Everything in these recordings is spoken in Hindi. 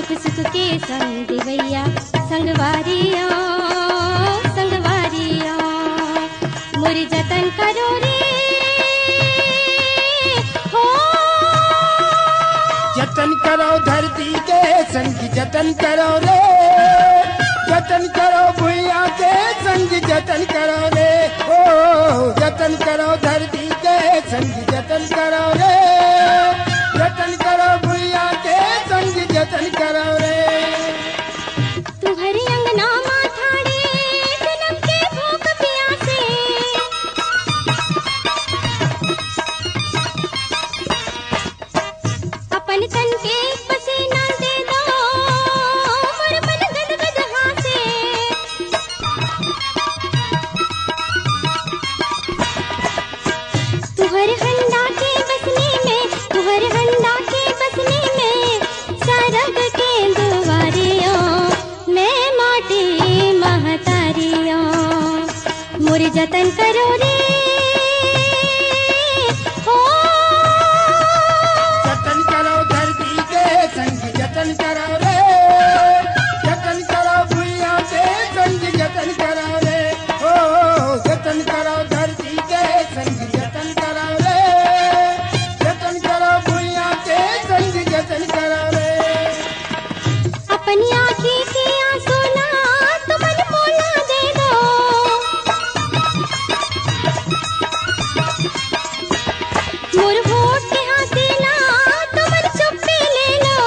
दुख सुख के संग देवैया संगवारिया संगवारिया मोर जतन करो रे हो। जतन करो धरती के संग जतन करो रे, जतन करो भुइया के संग जतन करो रे, ओ जतन करो धरती के संग जतन करो रे, जतन करो भुइया के संग जतन करो रे। तुम्हारे अंगना माथाड़े जन्म के भूख प्यासे, अपन तन के पसीना दे दो मोर मन गदगद हासे। तुहर हंडा के बसने में, तुहर हंडा के बसने में सरग के दुआरियों मैं माटी महतारियों मोर जतन करो रे हो। जतन करो धरती के संग जतन करो रे, जतन करो भुइया के संग जतन करो रे, ओ जतन करो धरती के संग जतन करो रे, जतन करो भुइया के संग जतन करो रे। अपनी आँखी के आंसू ना तुमन मोला दे दो, मोर होठ के हाथे ना तुमन चुप्पी ले लो।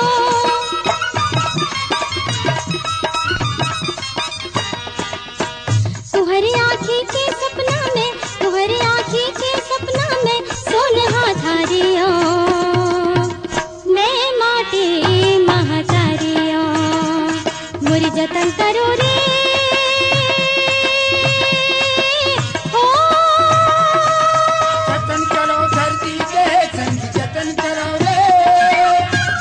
तुहरी आँखी के सपना में, तुहरी आँखी के सपना में सोनहा धारियों मैं माटी महतारियों मोर जतन करो रे हो। जतन करो धरती के संग जतन करो रे,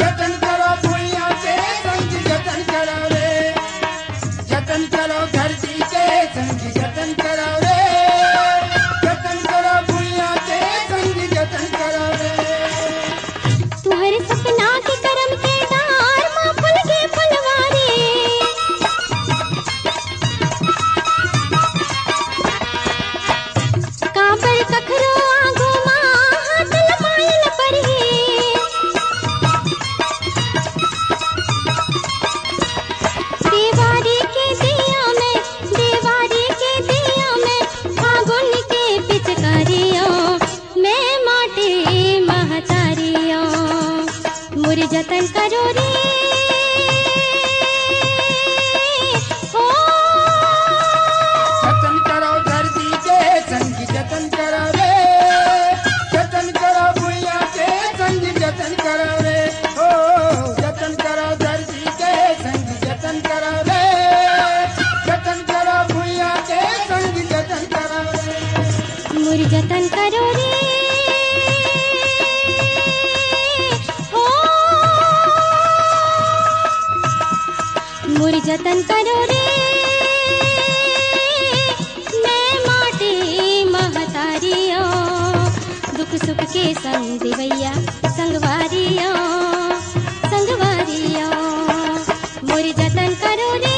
जतन करो भुइया के संग जतन करो रे, जतन करो धरती के संग जतन करो रे, जतन करो भुइया के संग जतन करो रे। तुहरे सपना के करम के डार माँ फूल के फुलवारी, काबर कखरो आगो माँ हाथ लपायल परही। देवारी के दिया में, देवारी के दिया में फागुन के पिचकारियों मैं माटी महतारियों मोर जतन करो रे हो। जतन करो धरती के संग जतन करो रे, जतन करो भुइया के संग जतन करो रे, ओ जतन करो धरती के संग जतन करो रे, जतन करो भुइया के संग जतन करो रे। मोर जतन करो रे हो। मोर जतन करो रे मैं माटी महतारियों दुख सुख के संग देवैया संगवारियों संगवारियों मोर जतन करो रे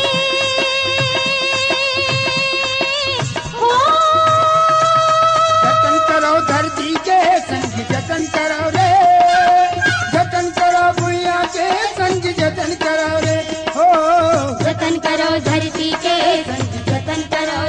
हो। जतन करो धरती के संग जतन करो रे, जतन करो भुइया के संग जतन करो रे, हो जतन करो धरती के संग जतन करो